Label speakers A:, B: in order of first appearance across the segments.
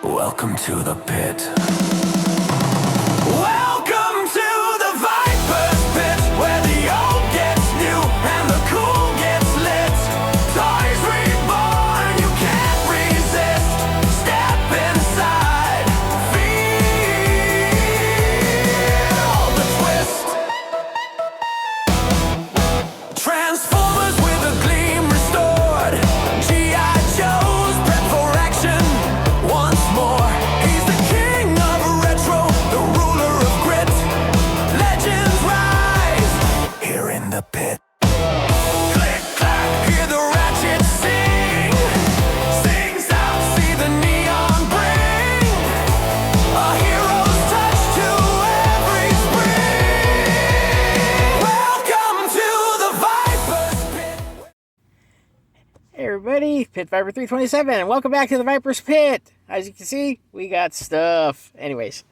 A: Welcome to the pit. Welcome to the Viper's Pit, where the old gets new and the cool gets lit. Toys reborn, you can't resist. Step inside, feel the twist. Transformers with a gleam restored. G.I. Joe's prep for action once more. He's the king of retro, the ruler of grit. Legends rise here in the pit. Click, clack, hear the ratchet sing. Sings out, see the neon bring. A hero's touch to every spring. Welcome to the Viper's Pit.
B: Hey everybody, Pit Viper 327, and welcome back to the Viper's Pit. As you can see, we got stuff. Anyways,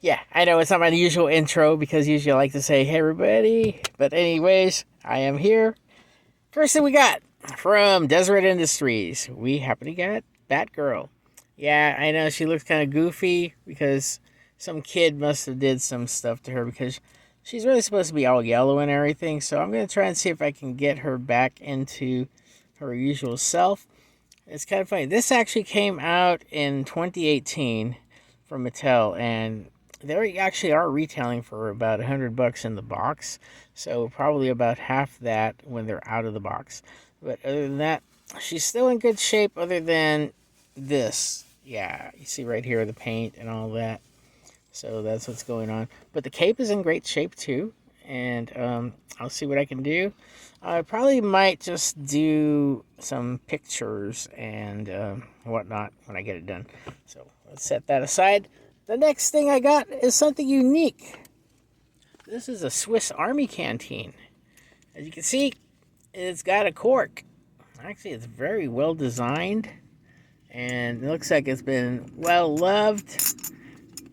B: yeah, I know it's not my usual intro because usually I like to say, hey everybody. But anyways, I am here. First thing we got from Deseret Industries, we happen to get Batgirl. Yeah, I know she looks kind of goofy because some kid must have did some stuff to her because she's really supposed to be all yellow and everything. So I'm going to try and see if I can get her back into her usual self. It's kind of funny. This actually came out in 2018 from Mattel, and they actually are retailing for about $100 in the box. So probably about half that when they're out of the box. But other than that, she's still in good shape other than this. Yeah, you see right here the paint and all that. So that's what's going on. But the cape is in great shape too. And I'll see what I can do. I probably might just do some pictures and whatnot when I get it done. So let's set that aside. The next thing I got is something unique. This is a Swiss Army canteen. As you can see, it's got a cork. Actually, it's very well designed. And it looks like it's been well loved.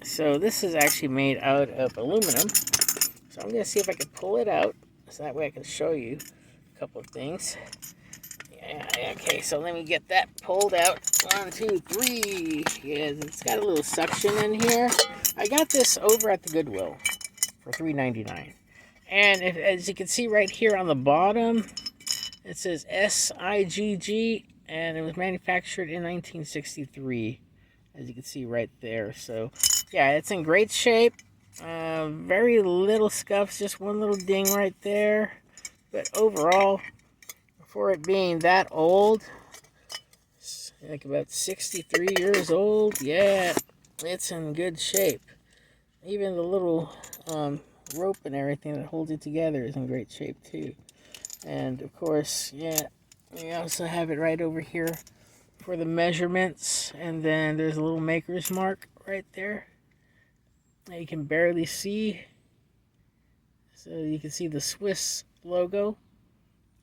B: So this is actually made out of aluminum. So I'm going to see if I can pull it out. So that way I can show you a couple of things. Yeah, okay, so let me get that pulled out. 1, 2, 3. Yeah, it's got a little suction in here. I got this over at the Goodwill for $3.99. And as you can see right here on the bottom, it says SIGG, and it was manufactured in 1963. As you can see right there. So, yeah, it's in great shape. Very little scuffs, just one little ding right there. But overall, for it being that old, like about 63 years old, yeah, it's in good shape. Even the little rope and everything that holds it together is in great shape too. And of course, yeah, we also have it right over here for the measurements. And then there's a little maker's mark right there. Now you can barely see. So you can see the Swiss logo.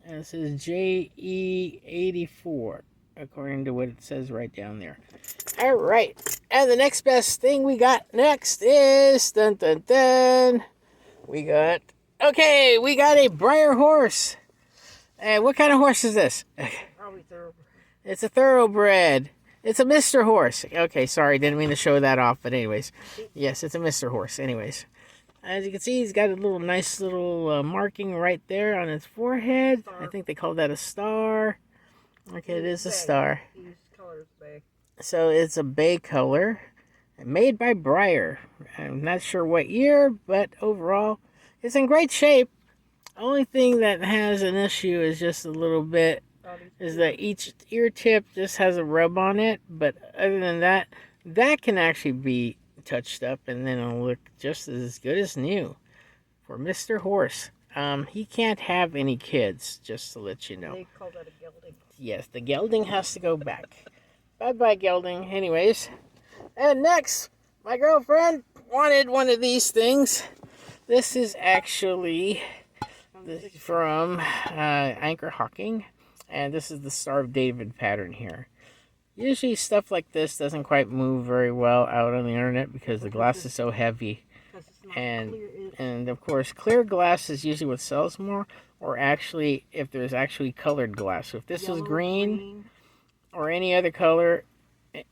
B: And it says JE84, according to what it says right down there. Alright. And the next best thing we got next is... Dun dun dun. We got a Breyer horse. And what kind of horse is this?
C: Probably thoroughbred.
B: It's a thoroughbred. It's a Mr. Horse. Okay, sorry, didn't mean to show that off, but anyways. Yes, it's a Mr. Horse, anyways. As you can see, he's got a nice little marking right there on his forehead.
C: Star.
B: I think they call that a star. Okay, it is a star.
C: His color is bay.
B: So it's a bay color, made by Breyer. I'm not sure what year, but overall, it's in great shape. Only thing that has an issue is just a little bit, is that each ear tip just has a rub on it. But other than that, that can actually be touched up and then it'll look just as good as new for Mr. Horse. He can't have any kids, just to let you know.
C: They call that a gelding.
B: Yes, the gelding has to go back. Bye-bye, gelding. Anyways, and next, my girlfriend wanted one of these things. This is actually from Anchor Hawking, and this is the Star of David pattern here. Usually stuff like this doesn't quite move very well out on the internet because the glass is so heavy. And of course, clear glass is usually what sells more, or actually if there's actually colored glass. So if this was green or any other color,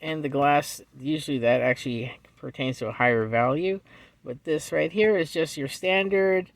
B: and the glass, usually that actually pertains to a higher value. But this right here is just your standard,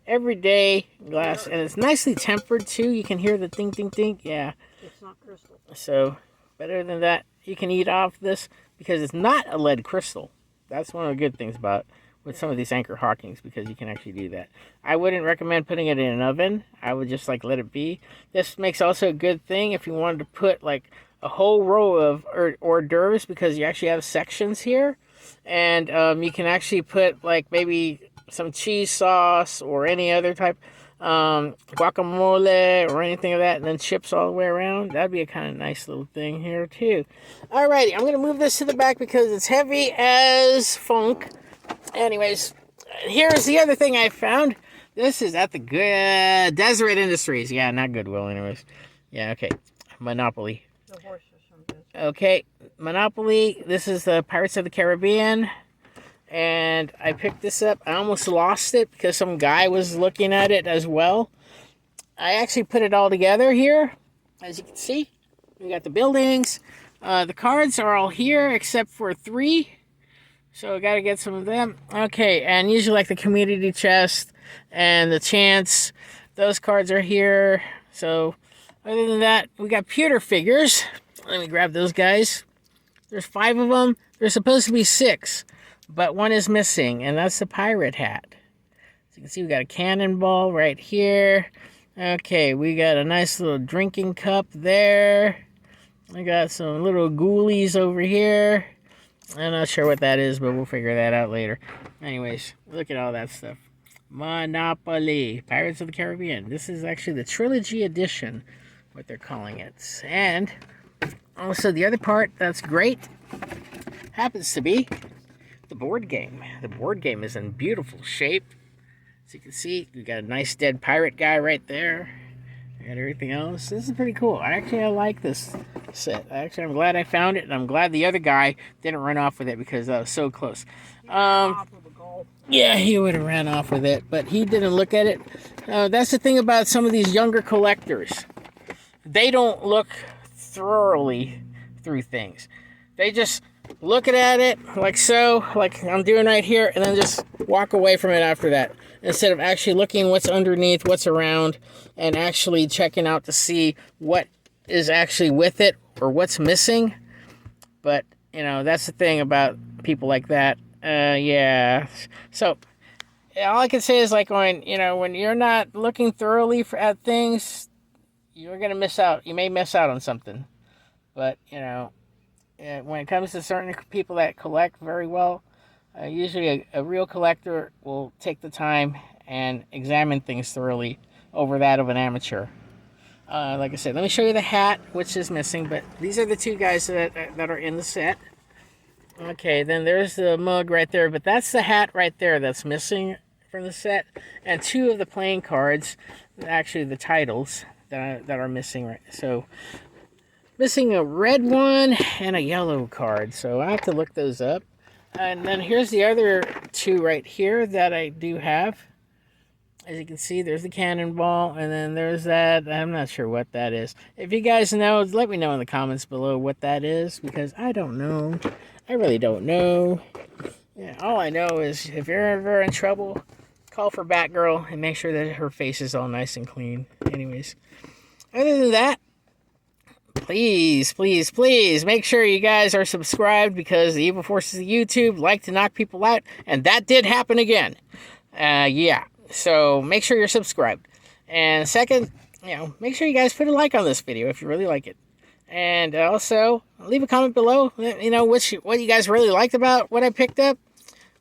B: everyday glass, and it's nicely tempered too. You can hear the ding, ding, ding. Yeah.
C: It's not crystal.
B: So better than that, you can eat off this because it's not a lead crystal. That's one of the good things about with some of these Anchor Hawkings, because you can actually do that. I wouldn't recommend putting it in an oven. I would just like let it be. This makes also a good thing if you wanted to put like a whole row of hors d'oeuvres, because you actually have sections here, and you can actually put like maybe some cheese sauce or any other type, guacamole or anything of that, and then chips all the way around. That'd be a kind of nice little thing here too. Alrighty, I'm gonna move this to the back because it's heavy as funk. Anyways, here's the other thing I found. This is at the Deseret Industries. Yeah, not Goodwill anyways. Yeah, okay. Monopoly.
C: The horses from this.
B: Okay, Monopoly. This is the Pirates of the Caribbean. And I picked this up. I almost lost it because some guy was looking at it as well. I actually put it all together here. As you can see, we got the buildings. The cards are all here except for 3. So I got to get some of them. Okay, and usually like the community chest and the chance, those cards are here. So other than that, we got pewter figures. Let me grab those guys. There's 5 of them. There's supposed to be 6, but 1 is missing, and that's the pirate hat. So you can see we got a cannonball right here. Okay, we got a nice little drinking cup there. I got some little ghoulies over here. I'm not sure what that is, but we'll figure that out later. Anyways, look at all that stuff. Monopoly, Pirates of the Caribbean. This is actually the trilogy edition, what they're calling it. And also the other part that's great happens to be the board game. The board game is in beautiful shape. As you can see, we got a nice dead pirate guy right there. We got everything else. This is pretty cool. I like this set. I'm glad I found it, and I'm glad the other guy didn't run off with it because I was so close. Yeah, he would have ran off with it, but he didn't look at it. That's the thing about some of these younger collectors. They don't look thoroughly through things. They just look at it like so, like I'm doing right here, and then just walk away from it after that, instead of actually looking what's underneath, what's around, and actually checking out to see what is actually with it or what's missing. But, that's the thing about people like that. Yeah. So, all I can say is like when you're not looking thoroughly at things, you're going to miss out. You may miss out on something. But, when it comes to certain people that collect very well, usually a real collector will take the time and examine things thoroughly over that of an amateur. Like I said, let me show you the hat, which is missing, but these are the 2 guys that are in the set. Okay, then there's the mug right there, but that's the hat right there that's missing from the set, and 2 of the playing cards, actually the titles that are missing. Right, so missing a red one and a yellow card, so I have to look those up. And then here's the other 2 right here that I do have. As you can see, there's the cannonball, and then there's that. I'm not sure what that is. If you guys know, let me know in the comments below what that is, because I don't know. I really don't know. Yeah, all I know is if you're ever in trouble, call for Batgirl and make sure that her face is all nice and clean. Anyways, other than that, please make sure you guys are subscribed, because the evil forces of YouTube like to knock people out, and that did happen again. Yeah. So make sure you're subscribed. And second, make sure you guys put a like on this video if you really like it. And also, leave a comment below. Let me know what you guys really liked about what I picked up.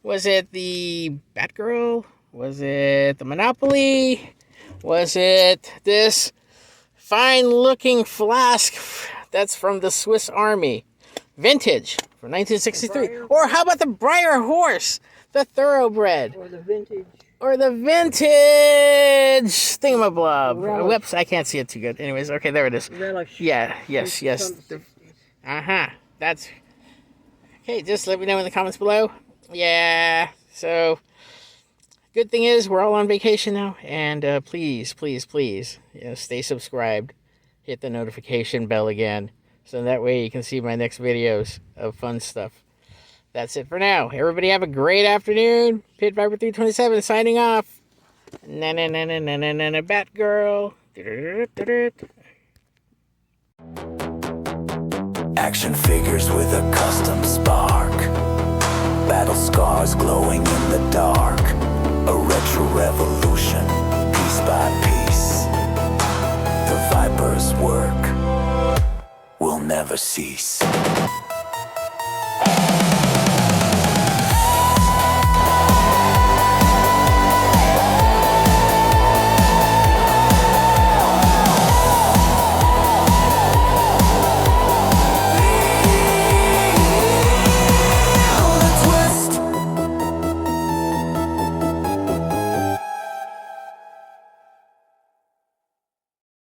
B: Was it the Batgirl? Was it the Monopoly? Was it this fine-looking flask that's from the Swiss Army? Vintage from 1963. Or how about the Briar Horse? The Thoroughbred. Or the vintage thingamablob.
C: Relish.
B: Whoops, I can't see it too good. Anyways, okay, there it is.
C: Relish.
B: Yeah, yes. That's... Okay, just let me know in the comments below. Yeah, so... Good thing is, we're all on vacation now. And please, stay subscribed. Hit the notification bell again, So that way you can see my next videos of fun stuff. That's it for now. Everybody have a great afternoon. Pit Viper 327 signing off. Na na na na na na na na Batgirl.
A: Action figures with a custom spark. Battle scars glowing in the dark. A retro revolution, piece by piece. The Viper's work will never cease.